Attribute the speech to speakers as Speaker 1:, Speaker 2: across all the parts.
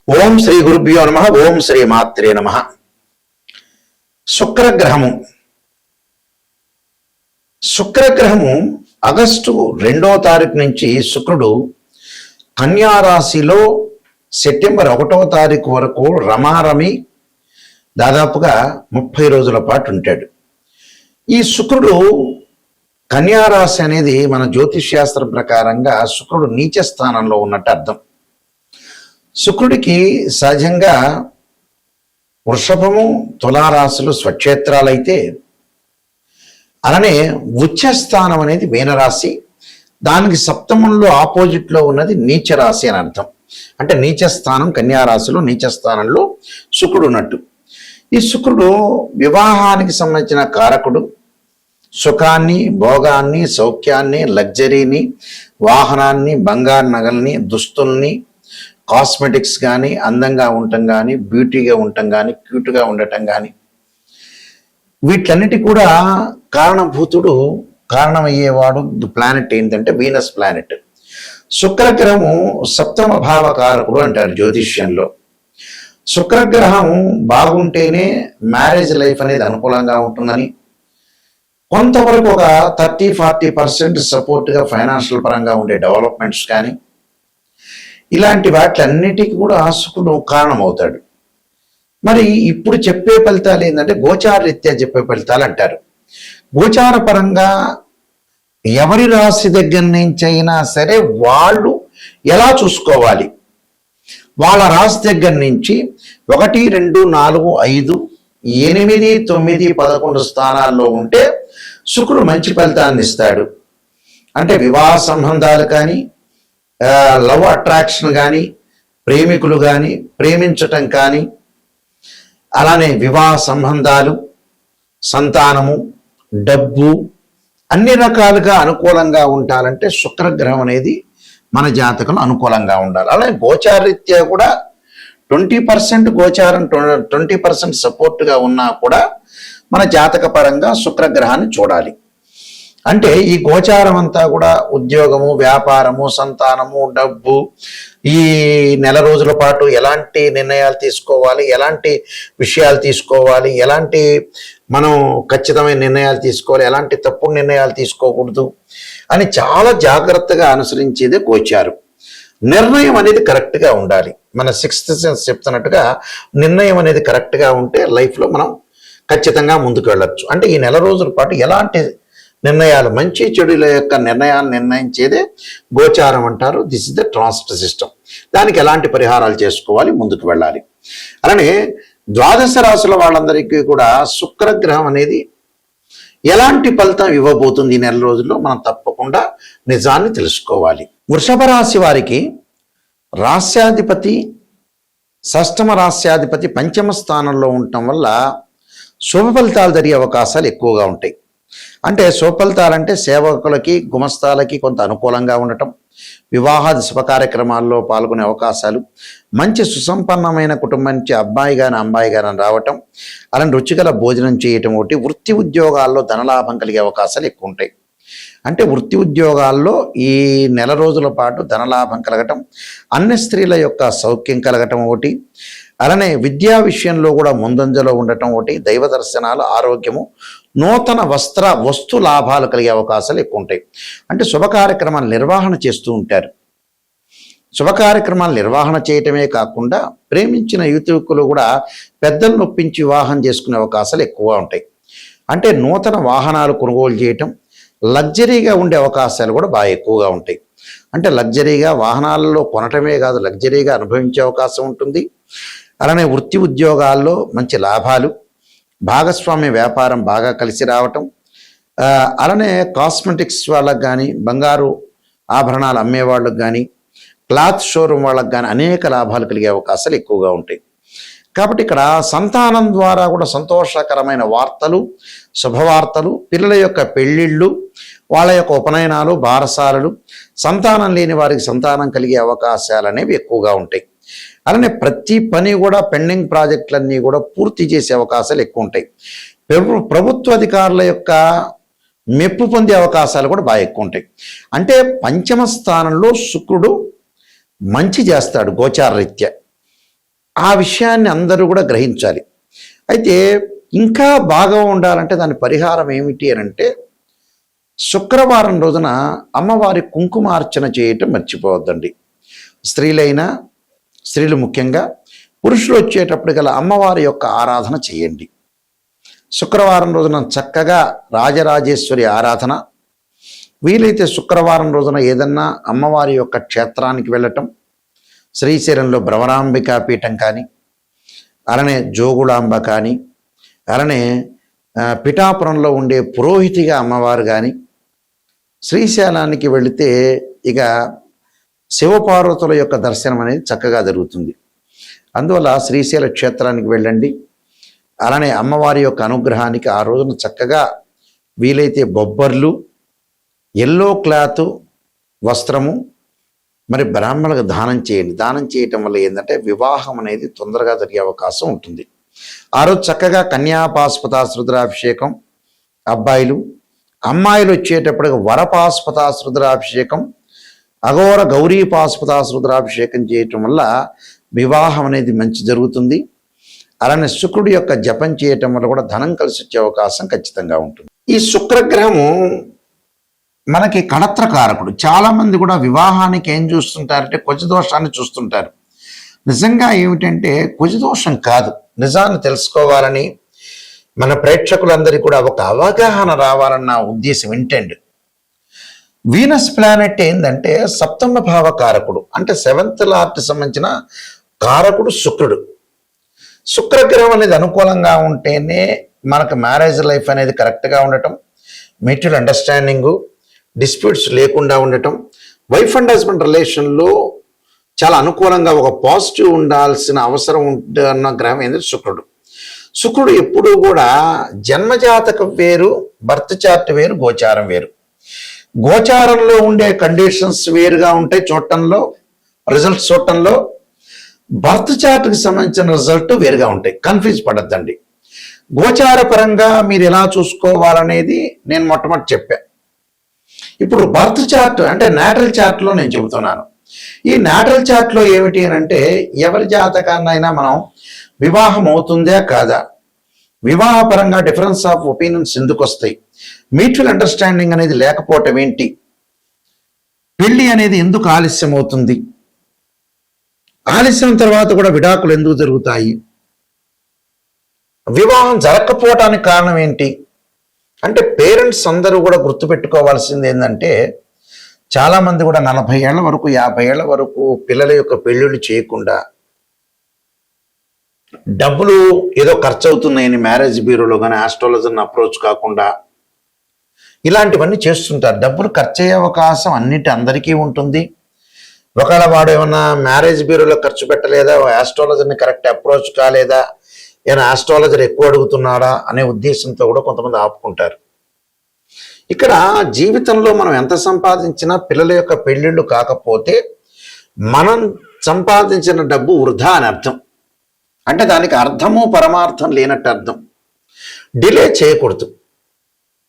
Speaker 1: ఓం శ్రీ గురుభ్యో నమ. ఓం శ్రీ మాత్రే నమ. శుక్రగ్రహము ఆగస్టు 2వ తారీఖు నుంచి శుక్రుడు కన్యా రాశిలో సెప్టెంబర్ 1వ తారీఖు వరకు రమారమి దాదాపుగా 30 రోజుల పాటు ఉంటాడు. ఈ శుక్రుడు కన్యా రాశి అనేది మన జ్యోతిష్ శాస్త్రం ప్రకారంగా శుక్రుడు నీచ స్థానంలో ఉన్నట్టు అర్థం. శుక్రుడికి సహజంగా వృషభము తులారాశులు స్వక్షేత్రాలైతే, అలానే ఉచ్చస్థానం అనేది మీనరాశి, దానికి సప్తమంలో ఆపోజిట్లో ఉన్నది నీచ రాశి అని అర్థం. అంటే నీచ స్థానం కన్యారాశిలో నీచ స్థానంలో శుక్రుడు ఉన్నట్టు. ఈ శుక్రుడు వివాహానికి సంబంధించిన కారకుడు. సుఖాన్ని, భోగాన్ని, సౌఖ్యాన్ని, లగ్జరీని, వాహనాన్ని, బంగారు నగల్ని, దుస్తుల్ని, కాస్మెటిక్స్ కానీ, అందంగా ఉండటం కానీ, బ్యూటీగా ఉండటం కానీ, క్యూట్గా ఉండటం కానీ, వీటన్నిటి కూడా కారణమయ్యేవాడు ప్లానెట్ ఏంటంటే వీనస్ ప్లానెట్. శుక్రగ్రహము సప్తమ భావకారకుడు అంటారు జ్యోతిష్యంలో. శుక్రగ్రహం బాగుంటేనే మ్యారేజ్ లైఫ్ అనేది అనుకూలంగా ఉంటుందని, కొంతవరకు ఒక 30-40% సపోర్ట్గా ఫైనాన్షియల్ పరంగా ఉండే డెవలప్మెంట్స్ కానీ, ఇలాంటి వాటిలన్నిటికీ కూడా శుక్రుడు కారణమవుతాడు. మరి ఇప్పుడు చెప్పే ఫలితాలు ఏంటంటే గోచార రీత్యా చెప్పే ఫలితాలు అంటారు. గోచార పరంగా ఎవరి రాశి దగ్గర నుంచి అయినా సరే వాళ్ళు ఎలా చూసుకోవాలి, వాళ్ళ రాశి దగ్గర నుంచి 1, 2, 4, 5, 8, 9, 11 స్థానాల్లో ఉంటే శుక్రుడు మంచి ఫలితాన్ని ఇస్తాడు. అంటే వివాహ సంబంధాలు కానీ, లవ్ అట్రాక్షన్ కానీ, ప్రేమికులు కానీ, ప్రేమించటం కానీ, అలానే వివాహ సంబంధాలు, సంతానము, డబ్బు అన్ని రకాలుగా అనుకూలంగా ఉండాలంటే శుక్రగ్రహం అనేది మన జాతకంలో అనుకూలంగా ఉండాలి. అలాగే గోచారరీత్యా కూడా 20% గోచారం 20% సపోర్ట్గా ఉన్నా కూడా మన జాతక పరంగా శుక్రగ్రహాన్ని చూడాలి. అంటే ఈ గోచారం అంతా కూడా ఉద్యోగము, వ్యాపారము, సంతానము, డబ్బు, ఈ నెల రోజుల పాటు ఎలాంటి నిర్ణయాలు తీసుకోవాలి, ఎలాంటి విషయాలు తీసుకోవాలి, ఎలాంటి మనం ఖచ్చితమైన నిర్ణయాలు తీసుకోవాలి, ఎలాంటి తప్పుడు నిర్ణయాలు తీసుకోకూడదు అని చాలా జాగ్రత్తగా అనుసరించేదే గోచారం. నిర్ణయం అనేది కరెక్ట్గా ఉండాలి. మన 6th సెన్స్ చెప్తున్నట్టుగా నిర్ణయం అనేది కరెక్ట్గా ఉంటే లైఫ్లో మనం ఖచ్చితంగా ముందుకు వెళ్ళొచ్చు. అంటే ఈ నెల రోజుల పాటు ఎలాంటి నిర్ణయాలు, మంచి చెడుల యొక్క నిర్ణయాలు నిర్ణయించేదే గోచారం అంటారు. This is the transit system. దానికి ఎలాంటి పరిహారాలు చేసుకోవాలి, ముందుకు వెళ్ళాలి. అలానే ద్వాదశ రాశుల వాళ్ళందరికీ కూడా శుక్రగ్రహం అనేది ఎలాంటి ఫలితం ఇవ్వబోతుంది ఈ నెల రోజుల్లో మనం తప్పకుండా నిజాన్ని తెలుసుకోవాలి. వృషభ రాశి వారికి రాస్యాధిపతి, షష్టమ రాస్యాధిపతి పంచమ స్థానంలో ఉండటం వల్ల శుభ ఫలితాలు జరిగే అవకాశాలు ఎక్కువగా ఉంటాయి. అంటే శుభ ఫలితాలంటే సేవకులకి, గుమస్తాలకి కొంత అనుకూలంగా ఉండటం, వివాహాది శుభ కార్యక్రమాల్లో పాల్గొనే అవకాశాలు, మంచి సుసంపన్నమైన కుటుంబం నుంచి అబ్బాయి కానీ అమ్మాయి కానీ రావటం, అలాంటి రుచిగల భోజనం చేయటం ఒకటి. వృత్తి ఉద్యోగాల్లో ధనలాభం కలిగే అవకాశాలు ఎక్కువ ఉంటాయి. అంటే వృత్తి ఉద్యోగాల్లో ఈ నెల రోజుల పాటు ధనలాభం కలగటం, అన్ని స్త్రీల యొక్క సౌఖ్యం కలగటం ఒకటి. అలానే విద్యా విషయంలో కూడా ముందంజలో ఉండటం ఒకటి. దైవ దర్శనాలు, ఆరోగ్యము, నూతన వస్తు లాభాలు కలిగే అవకాశాలు ఎక్కువ ఉంటాయి. అంటే శుభ కార్యక్రమాలు నిర్వహణ చేస్తూ ఉంటారు. శుభ కార్యక్రమాలు నిర్వహణ చేయటమే కాకుండా ప్రేమించిన యువకులు కూడా పెద్దలను ఒప్పించి వివాహం చేసుకునే అవకాశాలు ఎక్కువగా ఉంటాయి. అంటే నూతన వాహనాలు కొనుగోలు చేయటం, లగ్జరీగా ఉండే అవకాశాలు కూడా బాగా ఎక్కువగా ఉంటాయి. అంటే లగ్జరీగా వాహనాలలో కొనటమే కాదు, లగ్జరీగా అనుభవించే అవకాశం ఉంటుంది. అలానే వృత్తి ఉద్యోగాల్లో మంచి లాభాలు, భాగస్వామ్య వ్యాపారం బాగా కలిసి రావటం, అలానే కాస్మెటిక్స్ వాళ్ళకు కానీ, బంగారు ఆభరణాలు అమ్మే వాళ్ళకు కానీ, క్లాత్ షోరూమ్ వాళ్ళకు కానీ అనేక లాభాలు కలిగే అవకాశాలు ఎక్కువగా ఉంటాయి. కాబట్టి ఇక్కడ సంతానం ద్వారా కూడా సంతోషకరమైన వార్తలు, శుభవార్తలు, పిల్లల యొక్క పెళ్ళిళ్ళు, వాళ్ళ యొక్క ఉపనయనాలు, బారసాలలు, సంతానం లేని వారికి సంతానం కలిగే అవకాశాలు అనేవి ఎక్కువగా ఉంటాయి. అలానే ప్రతి పని కూడా పెండింగ్ ప్రాజెక్టులన్నీ కూడా పూర్తి చేసే అవకాశాలు ఎక్కువ ఉంటాయి. ప్రభుత్వ అధికారుల యొక్క మెప్పు పొందే అవకాశాలు కూడా బాగా ఎక్కువ ఉంటాయి. అంటే పంచమ స్థానంలో శుక్రుడు మంచి చేస్తాడు గోచార రీత్యా. ఆ విషయాన్ని అందరూ కూడా గ్రహించాలి. అయితే ఇంకా బాగా ఉండాలంటే దాని పరిహారం ఏమిటి అని అంటే, శుక్రవారం రోజున అమ్మవారి కుంకుమార్చన చేయటం మర్చిపోవద్దండి. స్త్రీలు ముఖ్యంగా, పురుషులు వచ్చేటప్పటికల్లా అమ్మవారి యొక్క ఆరాధన చేయండి. శుక్రవారం రోజున చక్కగా రాజరాజేశ్వరి ఆరాధన, వీలైతే శుక్రవారం రోజున ఏదన్నా అమ్మవారి యొక్క క్షేత్రానికి వెళ్ళటం, శ్రీశైలంలో భ్రమరాంబికా పీఠం కానీ, అలానే జోగులాంబ కానీ, అలానే పిఠాపురంలో ఉండే పురోహితిగా అమ్మవారు కానీ, శ్రీశైలానికి వెళితే ఇక శివపార్వతుల యొక్క దర్శనం అనేది చక్కగా జరుగుతుంది. అందువల్ల శ్రీశైల క్షేత్రానికి వెళ్ళండి. అలానే అమ్మవారి యొక్క అనుగ్రహానికి ఆ రోజున చక్కగా వీలైతే బొబ్బర్లు, ఎల్లో క్లాత్ వస్త్రము మరి బ్రాహ్మణులకు దానం చేయండి. దానం చేయటం వల్ల ఏంటంటే వివాహం అనేది తొందరగా జరిగే అవకాశం ఉంటుంది. ఆ రోజు చక్కగా కన్యాపాస్పతాశ్రుద్రాభిషేకం అబ్బాయిలు, అమ్మాయిలు వచ్చేటప్పటికి వరపాస్పతాశ్రుద్రాభిషేకం, అఘోర గౌరీ పాస్పతాశ్రుద్రాభిషేకం చేయటం వల్ల వివాహం అనేది మంచి జరుగుతుంది. అలానే శుక్రుడి యొక్క జపం చేయటం వల్ల కూడా ధనం కలిసి వచ్చే అవకాశం ఖచ్చితంగా ఉంటుంది. ఈ శుక్రగ్రహము మనకి కళత్రకారకుడు. చాలామంది కూడా వివాహానికి ఏం చూస్తుంటారంటే కుజదోషాన్ని చూస్తుంటారు. నిజంగా ఏమిటంటే కుజదోషం కాదు. నిజాన్ని తెలుసుకోవాలని మన ప్రేక్షకులందరికీ కూడా ఒక అవగాహన రావాలన్న ఉద్దేశం ఇంటెండ్. వీనస్ ప్లానెట్ ఏంటంటే సప్తమ భావ కారకుడు, అంటే 7th లార్డ్కి సంబంధించిన కారకుడు శుక్రుడు. శుక్రగ్రహం అనేది అనుకూలంగా ఉంటేనే మనకు మ్యారేజ్ లైఫ్ అనేది కరెక్ట్గా ఉండటం, మ్యూచువల్ అండర్స్టాండింగు, డిస్ప్యూట్స్ లేకుండా ఉండటం, వైఫ్ అండ్ హస్బెండ్ రిలేషన్లో చాలా అనుకూలంగా ఒక పాజిటివ్ ఉండాల్సిన అవసరం ఉంటున్న గ్రహం ఏంటంటే శుక్రుడు. శుక్రుడు ఎప్పుడూ కూడా జన్మజాతకం వేరు, బర్త్ చార్ట్ వేరు, గోచారం వేరు. గోచారంలో ఉండే కండిషన్స్ వేరుగా ఉంటాయి చూడటంలో, రిజల్ట్స్ చూడటంలో. బర్త్ చార్ట్కి సంబంధించిన రిజల్ట్ వేరుగా ఉంటాయి. కన్ఫ్యూజ్ పడద్దండి. గోచార పరంగా మీరు ఎలా చూసుకోవాలనేది నేను మొట్టమొదటి చెప్పా. ఇప్పుడు బర్త్ చార్ట్ అంటే నాటల్ చార్ట్లో నేను చెబుతున్నాను. ఈ నాటల్ చార్ట్లో ఏమిటి అని అంటే ఎవరి జాతకాన్నైనా మనం వివాహం అవుతుందా కాదా, వివాహపరంగా డిఫరెన్స్ ఆఫ్ ఒపీనియన్స్ ఎందుకు వస్తాయి, మ్యూచువల్ అండర్స్టాండింగ్ అనేది లేకపోవటం ఏంటి, పెళ్లి అనేది ఎందుకు ఆలస్యం అవుతుంది, ఆలస్యం తర్వాత కూడా విడాకులు ఎందుకు జరుగుతాయి, వివాహం జరగకపోవటానికి కారణం ఏంటి అంటే పేరెంట్స్ అందరూ కూడా గుర్తుపెట్టుకోవాల్సింది ఏంటంటే చాలామంది కూడా 40 ఏళ్ల వరకు 50 ఏళ్ల వరకు పిల్లల యొక్క పెళ్ళిళ్ళు చేయకుండా డబ్బులు ఏదో ఖర్చు అవుతున్నాయని మ్యారేజ్ బ్యూరోలో కానీ ఆస్ట్రాలజర్ని అప్రోచ్ కాకుండా ఇలాంటివన్నీ చేస్తుంటారు. డబ్బులు ఖర్చు అయ్యే అవకాశం అందరికీ ఉంటుంది. ఒకవేళ వాడు ఏమన్నా మ్యారేజ్ బ్యూరోలో ఖర్చు పెట్టలేదా, ఆస్ట్రాలజర్ని కరెక్ట్ అప్రోచ్ కాలేదా, ఏమైనా ఆస్ట్రాలజర్ ఎక్కువ అడుగుతున్నాడా అనే ఉద్దేశంతో కూడా కొంతమంది ఆపుకుంటారు. ఇక్కడ జీవితంలో మనం ఎంత సంపాదించినా పిల్లల యొక్క పెళ్ళిళ్ళు కాకపోతే మనం సంపాదించిన డబ్బు వృధా అని అర్థం. అంటే దానికి అర్థము పరమార్థం లేనట్టు అర్థం. డిలే చేయకూడదు.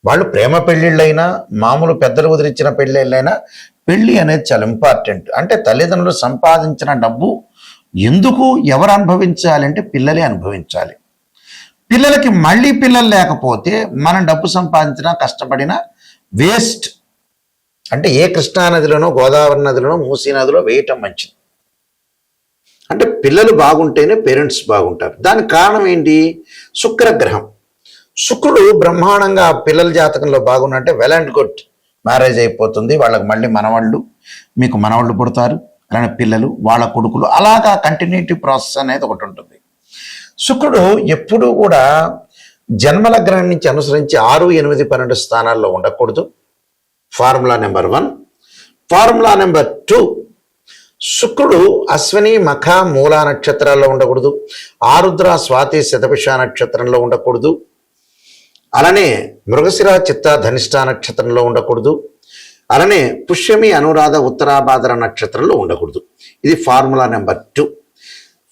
Speaker 1: వాళ్ళు ప్రేమ పెళ్ళిళ్ళైనా మామూలు పెద్దలు కుదిరించిన పెళ్ళిళ్ళైనా పెళ్ళి అనేది చాలా ఇంపార్టెంట్. అంటే తల్లిదండ్రులు సంపాదించిన డబ్బు ఎందుకు ఎవరు అనుభవించాలి అంటే పిల్లలే అనుభవించాలి. పిల్లలకి మళ్ళీ పిల్లలు లేకపోతే మనం డబ్బు సంపాదించినా కష్టపడినా వేస్ట్. అంటే ఏ కృష్ణా నదిలోనో గోదావరి నదిలోనో మూసీ నదిలో వేయటం మంచిది. అంటే పిల్లలు బాగుంటేనే పేరెంట్స్ బాగుంటారు. దానికి కారణం ఏంటి? శుక్రగ్రహం. శుక్రుడు బ్రహ్మాండంగా పిల్లల జాతకంలో బాగున్నట్టే వెల్ అండ్ గుడ్, మ్యారేజ్ అయిపోతుంది, వాళ్ళకి మళ్ళీ మనవాళ్ళు, మీకు మనవాళ్ళు పుడతారు, అలానే పిల్లలు, వాళ్ళ కొడుకులు, అలాగా కంటిన్యూటీ ప్రాసెస్ అనేది ఒకటి ఉంటుంది. శుక్రుడు ఎప్పుడూ కూడా జన్మలగ్నం నుంచి అనుసరించి 6, 8, 12 స్థానాల్లో ఉండకూడదు. Formula number 1. ఫార్ములా నెంబర్ 2, శుక్రుడు అశ్విని మఖ మూలా నక్షత్రాల్లో ఉండకూడదు, ఆరుద్ర స్వాతి శతభిష నక్షత్రంలో ఉండకూడదు, అలానే మృగశిర చిత్త ధనిష్ట నక్షత్రంలో ఉండకూడదు, అలానే పుష్యమి అనురాధ ఉత్తరాభాద్ర నక్షత్రంలో ఉండకూడదు. ఇది ఫార్ములా నెంబర్ 2.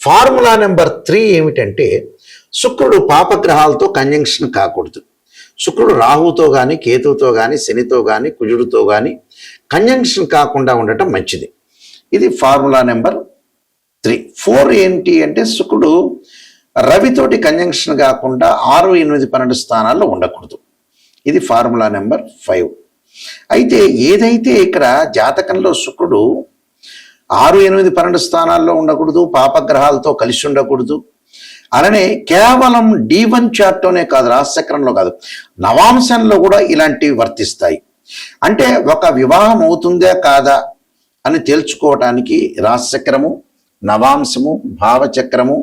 Speaker 1: ఫార్ములా నెంబర్ 3 ఏమిటంటే శుక్రుడు పాపగ్రహాలతో కంజంక్షన్ కాకూడదు. శుక్రుడు రాహుతో కానీ, కేతువుతో కానీ, శనితో కానీ, కుజుడితో కానీ కంజంక్షన్ కాకుండా ఉండటం మంచిది. ఇది ఫార్ములా నెంబర్ 3. 4 ఏంటి అంటే శుక్రుడు రవితోటి కంజంక్షన్ కాకుండా 6, 8, 12 స్థానాల్లో ఉండకూడదు. ఇది ఫార్ములా నెంబర్ 5. అయితే ఏదైతే ఇక్కడ జాతకంలో శుక్రుడు 6, 8, 12 స్థానాల్లో ఉండకూడదు, పాపగ్రహాలతో కలిసి ఉండకూడదు, అలానే కేవలం D1 చార్ట్లోనే కాదు, రాశిచక్రంలో కాదు, నవాంశంలో కూడా ఇలాంటివి వర్తిస్తాయి. అంటే ఒక వివాహం అవుతుందా కాదా అని తేల్చుకోవటానికి రాశిచక్రము, నవాంశము, భావచక్రము,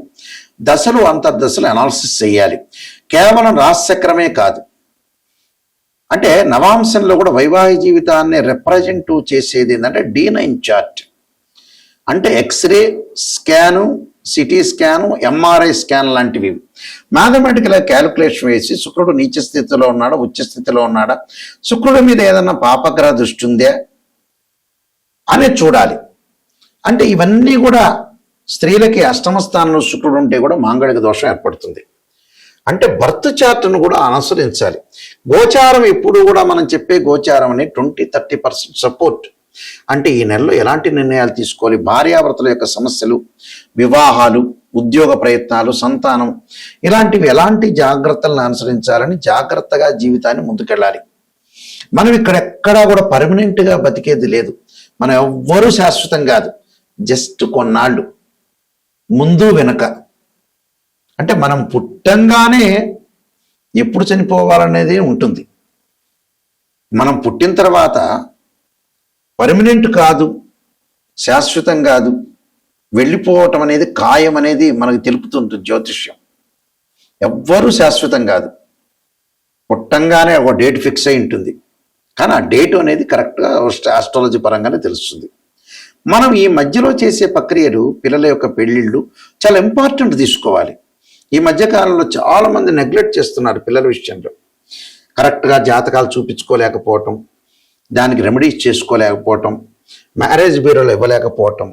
Speaker 1: దశలు, అంతర్దశలు అనాలిసిస్ చేయాలి. కేవలం రాశిచక్రమే కాదు, అంటే నవాంశంలో కూడా వైవాహిక జీవితాన్ని రిప్రజెంట్ చేసేది ఏంటంటే D9 చార్ట్. అంటే x-ray scan, CT scan, MRI scan లాంటివి మ్యాథమెటికల్ క్యాలిక్యులేషన్ వేసి శుక్రుడు నీచ స్థితిలో ఉన్నాడా, ఉచ్చ స్థితిలో ఉన్నాడా, శుక్రుడి మీద ఏదన్నా పాపగ్రహ దృష్టి ఉందే అని చూడాలి. అంటే ఇవన్నీ కూడా స్త్రీలకి అష్టమ స్థానంలో శుక్రుడు ఉంటే కూడా మాంగళిక దోషం ఏర్పడుతుంది. అంటే బర్త్ చార్ట్ను కూడా అనుసరించాలి. గోచారం ఎప్పుడు కూడా మనం చెప్పే గోచారం అనే 20-30% సపోర్ట్. అంటే ఈ నెలలో ఎలాంటి నిర్ణయాలు తీసుకోవాలి, భార్యాభర్తల యొక్క సమస్యలు, వివాహాలు, ఉద్యోగ ప్రయత్నాలు, సంతానం, ఇలాంటివి ఎలాంటి జాగ్రత్తలను అనుసరించాలని జాగ్రత్తగా జీవితాన్ని ముందుకెళ్ళాలి. మనం ఇక్కడెక్కడా కూడా పర్మనెంట్గా బతికేది లేదు. మనం ఎవ్వరూ శాశ్వతం కాదు, జస్ట్ కొన్నాళ్ళు ముందు వెనక. అంటే మనం పుట్టంగానే ఎప్పుడు చనిపోవాలనేది ఉంటుంది. మనం పుట్టిన తర్వాత పర్మనెంట్ కాదు, శాశ్వతం కాదు, వెళ్ళిపోవటం అనేది ఖాయం అనేది మనకు తెలుపుతుంటుంది జ్యోతిష్యం. ఎవ్వరూ శాశ్వతం కాదు. పుట్టంగానే ఒక డేట్ ఫిక్స్ అయి ఉంటుంది, కానీ ఆ డేట్ అనేది కరెక్ట్గా ఆస్ట్రాలజీ పరంగానే తెలుస్తుంది. మనం ఈ మధ్యలో చేసే ప్రక్రియలు, పిల్లల యొక్క పెళ్ళిళ్ళు చాలా ఇంపార్టెంట్ తీసుకోవాలి. ఈ మధ్యకాలంలో చాలామంది నెగ్లెక్ట్ చేస్తున్నారు పిల్లల విషయంలో. కరెక్ట్గా జాతకాలు చూపించుకోలేకపోవటం, దానికి రెమెడీస్ చేసుకోలేకపోవటం, మ్యారేజ్ బ్యూరోలు ఇవ్వలేకపోవటం.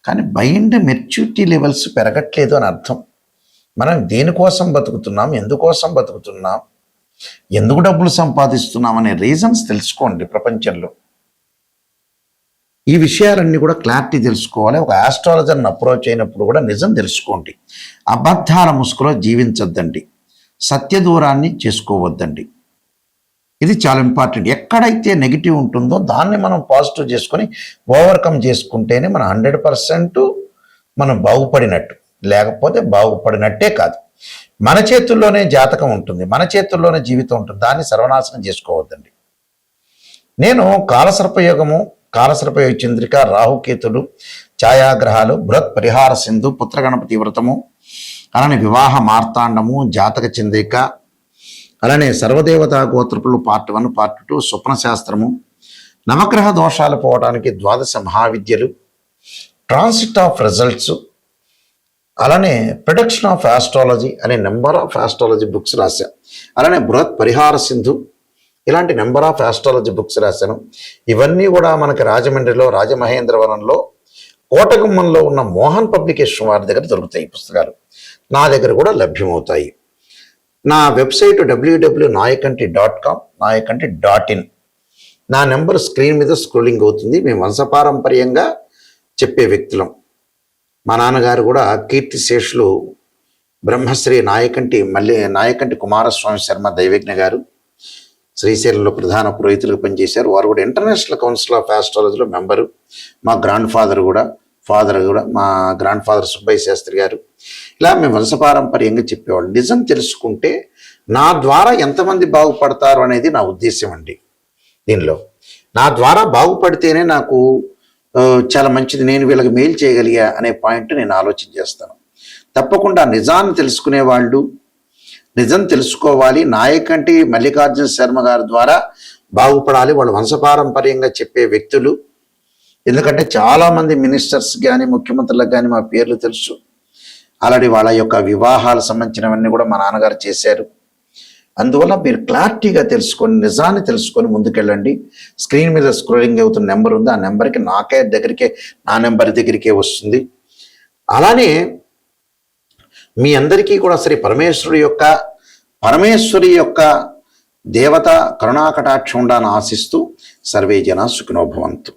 Speaker 1: కానీ మైండ్ మెచ్యూరిటీ లెవెల్స్ పెరగట్లేదు అని అర్థం. మనం దేనికోసం బతుకుతున్నాం, ఎందుకోసం బతుకుతున్నాం, ఎందుకు డబ్బులు సంపాదిస్తున్నాం అనే రీజన్స్ తెలుసుకోండి. ప్రపంచంలో ఈ విషయాలన్నీ కూడా క్లారిటీ తెలుసుకోవాలి. ఒక ఆస్ట్రాలజర్ని అప్రోచ్ అయినప్పుడు కూడా నిజం తెలుసుకోండి. అబద్ధాల ముసుగులో జీవించొద్దండి, సత్య దూరాన్ని చేసుకోవద్దండి. ఇది చాలా ఇంపార్టెంట్. ఎక్కడైతే నెగిటివ్ ఉంటుందో దాన్ని మనం పాజిటివ్ చేసుకొని ఓవర్కమ్ చేసుకుంటేనే మనం 100% మనం బాగుపడినట్టు, లేకపోతే బాగుపడినట్టే కాదు. మన చేతుల్లోనే జాతకం ఉంటుంది, మన చేతుల్లోనే జీవితం ఉంటుంది, దాన్ని సర్వనాశనం చేసుకోవద్దండి. నేను కాలసర్పయోగము, కాలసర్పయోగ చంద్రిక, రాహుకేతులు, ఛాయాగ్రహాలు, బృహత్ పరిహార సింధు, పుత్రగణపతి వ్రతము, అలానే వివాహ మార్తాండము, జాతక చంద్రిక, అలానే సర్వదేవతా గోత్రపులు పార్ట్ 1, పార్ట్ 2, స్వప్న శాస్త్రము, నవగ్రహ దోషాలు పోవడానికి 12 మహావిద్యలు, ట్రాన్సిట్ ఆఫ్ రిజల్ట్స్, అలానే ప్రొడక్షన్ ఆఫ్ ఆస్ట్రాలజీ అనే నెంబర్ ఆఫ్ ఆస్ట్రాలజీ బుక్స్ రాశాను. అలానే బృహత్ పరిహార సింధు, ఇలాంటి నెంబర్ ఆఫ్ ఆస్ట్రాలజీ బుక్స్ రాశాను. ఇవన్నీ కూడా మనకి రాజమండ్రిలో, రాజమహేంద్రవరంలో, కోటగుమ్మంలో ఉన్న మోహన్ పబ్లికేషన్ వారి దగ్గర దొరుకుతాయి పుస్తకాలు. నా దగ్గర కూడా లభ్యమవుతాయి. నా వెబ్సైట్ www.nayakanti.com, nayakanti.in. నా నెంబర్ స్క్రీన్ మీద స్క్రోలింగ్ అవుతుంది. మేము వంశపారంపర్యంగా చెప్పే వ్యక్తులం. మా నాన్నగారు కూడా కీర్తిశేషులు బ్రహ్మశ్రీ నాయకంటి కుమారస్వామి శర్మ దైవజ్ఞ గారు శ్రీశైలంలో ప్రధాన పురోహితులుగా పనిచేశారు. వారు కూడా ఇంటర్నేషనల్ కౌన్సిల్ ఆఫ్ ఆస్ట్రాలజీలో మెంబరు. మా ఫాదర్ కూడా మా గ్రాండ్ ఫాదర్ సుబ్బయ్య శాస్త్రి గారు. ఇలా మేము వంశపారంపర్యంగా చెప్పేవాళ్ళు. నిజం తెలుసుకుంటే నా ద్వారా ఎంతమంది బాగుపడతారు అనేది నా ఉద్దేశం అండి. దీనిలో నా ద్వారా బాగుపడితేనే నాకు చాలా మంచిది, నేను వీళ్ళకి మేలు చేయగలిగా అనే పాయింట్ నేను ఆలోచన చేస్తాను. తప్పకుండా నిజాన్ని తెలుసుకునే వాళ్ళు నిజం తెలుసుకోవాలి. నాయకంటి మల్లికార్జున శర్మ గారి ద్వారా బాగుపడాలి. వాళ్ళు వంశపారంపర్యంగా చెప్పే వ్యక్తులు. ఎందుకంటే చాలామంది మినిస్టర్స్ కానీ, ముఖ్యమంత్రులకు కానీ మా పేర్లు తెలుసు. ఆల్రెడీ వాళ్ళ యొక్క వివాహాలకు సంబంధించినవన్నీ కూడా మా నాన్నగారు చేశారు. అందువల్ల మీరు క్లారిటీగా తెలుసుకొని, నిజాన్ని తెలుసుకొని ముందుకెళ్ళండి. స్క్రీన్ మీద స్క్రోలింగ్ అవుతున్న నెంబర్ ఉంది, ఆ నెంబర్కి నా నెంబర్ దగ్గరికే వస్తుంది. అలానే మీ అందరికీ కూడా శ్రీ పరమేశ్వరి యొక్క దేవత కరుణాకటాక్షం ఉండాలని ఆశిస్తూ సర్వే జన సుఖినో భవంతు.